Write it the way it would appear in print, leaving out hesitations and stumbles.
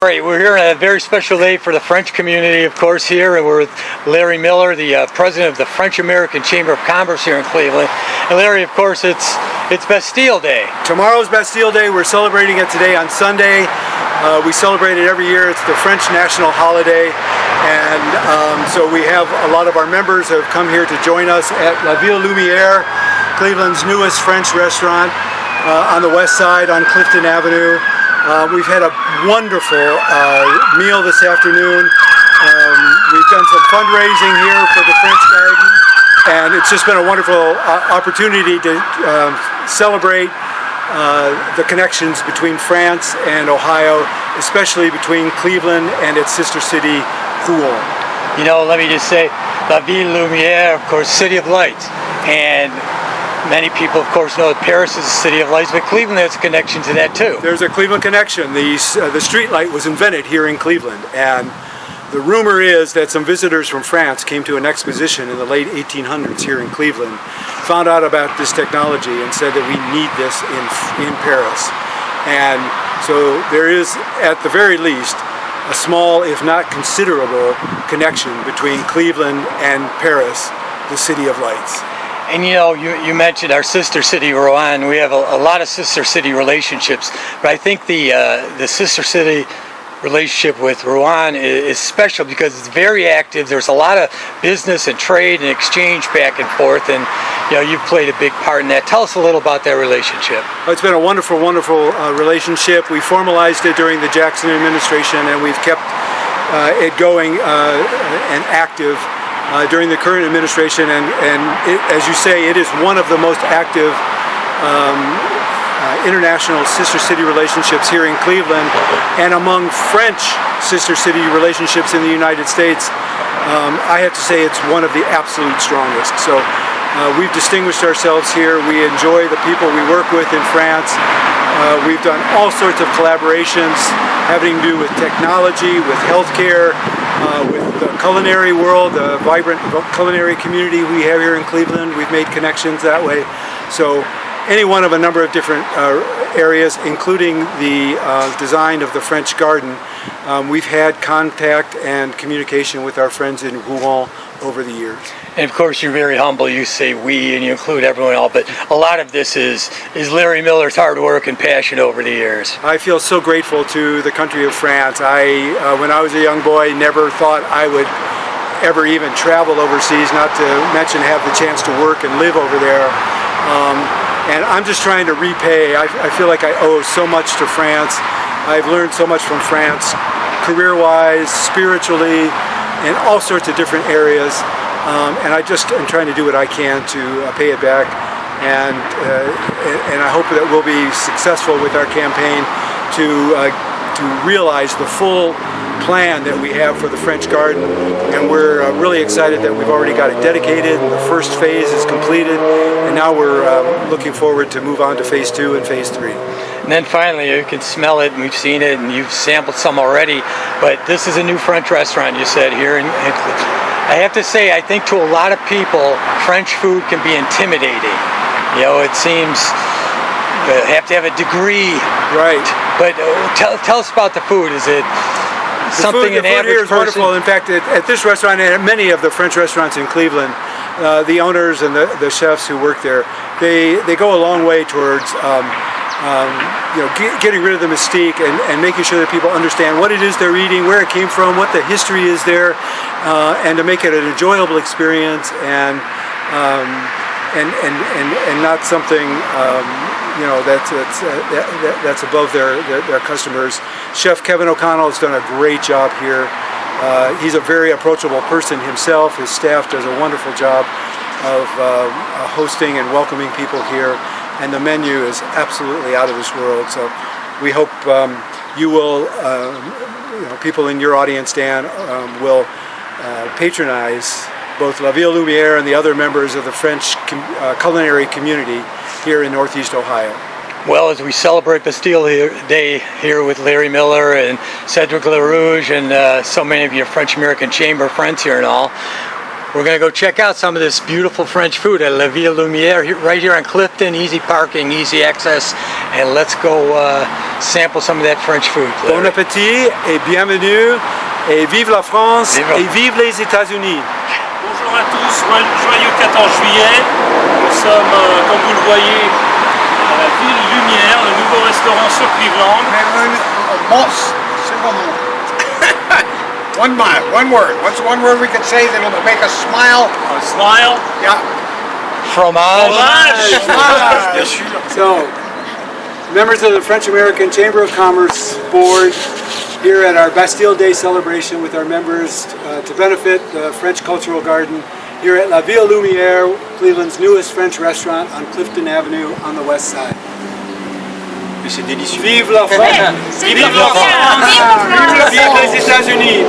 All right, we're here on a very special day for the French community, of course, here, and we're with Larry Miller, the president of the French-American Chamber of Commerce here in Cleveland. And Larry, of course, it's Bastille Day. Tomorrow's Bastille Day. We're celebrating it today on Sunday. We celebrate it every year. It's the French national holiday, and so we have a lot of our members have come here to join us at La Ville Lumière, Cleveland's newest French restaurant on the west side on Clifton Avenue. We've had a wonderful meal this afternoon. We've done some fundraising here for the French Garden, and it's just been a wonderful opportunity to celebrate the connections between France and Ohio, especially between Cleveland and its sister city, Rouen. You know, let me just say, La Ville Lumière, of course, City of Lights. And many people, of course, know that Paris is the City of Lights, but Cleveland has a connection to that too. There's a Cleveland connection. The street light was invented here in Cleveland, and the rumor is that some visitors from France came to an exposition in the late 1800s here in Cleveland, found out about this technology and said that we need this in Paris. And so there is, at the very least, a small, if not considerable, connection between Cleveland and Paris, the City of Lights. And you know, you mentioned our sister city, Rouen. We have a lot of sister city relationships, but I think the sister city relationship with Rouen is special because it's very active. There's a lot of business and trade and exchange back and forth, and you know, you've played a big part in that. Tell us a little about that relationship. It's been a wonderful, wonderful relationship. We formalized it during the Jackson administration, and we've kept it going and active during the current administration, and as you say, it is one of the most active international sister city relationships here in Cleveland, and among French sister city relationships in the United States. I have to say it's one of the absolute strongest. So we've distinguished ourselves here. We enjoy the people we work with in France. We've done all sorts of collaborations having to do with technology, with healthcare, with the culinary world, the vibrant culinary community we have here in Cleveland. We've made connections that way. So any one of a number of different areas, including the design of the French Garden, we've had contact and communication with our friends in Rouen over the years. And of course, you're very humble. You say we, and you include everyone else, but a lot of this is Larry Miller's hard work and passion over the years. I feel so grateful to the country of France. When I was a young boy, never thought I would ever even travel overseas, not to mention have the chance to work and live over there. And I'm just trying to repay. I feel like I owe so much to France. I've learned so much from France, career-wise, spiritually, in all sorts of different areas. And I just am trying to do what I can to pay it back. And I hope that we'll be successful with our campaign to realize the full plan that we have for the French Garden, and we're really excited that we've already got it dedicated. The first phase is completed, and now we're looking forward to move on to phase 2 and phase 3. And then finally, you can smell it, and we've seen it, and you've sampled some already, but this is a new French restaurant, you said, here in I have to say, I think to a lot of people, French food can be intimidating. You know, it seems you have to have a degree. Right. But tell us about the food. Is it something an average person? The food here is wonderful. In fact, at this restaurant and at many of the French restaurants in Cleveland, the owners and the chefs who work there, they go a long way towards getting rid of the mystique and making sure that people understand what it is they're eating, where it came from, what the history is there, and to make it an enjoyable experience and not something that's above their customers. Chef Kevin O'Connell has done a great job here. He's a very approachable person himself. His staff does a wonderful job of hosting and welcoming people here, and the menu is absolutely out of this world. So we hope you will, people in your audience, Dan, will patronize both La Ville Lumière and the other members of the French culinary community here in Northeast Ohio. Well, as we celebrate Bastille Day here with Larry Miller and Cedric LaRouge and so many of your French-American Chamber friends here and all, we're going to go check out some of this beautiful French food at La Ville Lumière, right here on Clifton. Easy parking, easy access, and let's go sample some of that French food. Bon appétit et bienvenue, et vive la France, Vive. et vive les États-Unis. Bonjour à tous, joyeux 14 juillet. Nous sommes, comme vous le voyez, à la Ville Lumière, le nouveau restaurant sur Cleveland. One word. What's one word we could say that'll make us smile? Un smile. Yeah. Fromage. Fromage. So, members of the French-American Chamber of Commerce Board here at our Bastille Day celebration with our members to benefit the French Cultural Garden here at La Ville Lumière, Cleveland's newest French restaurant on Clifton Avenue on the west side. Mais c'est délicieux. Vive la France! Vive la France. Vive les États-Unis!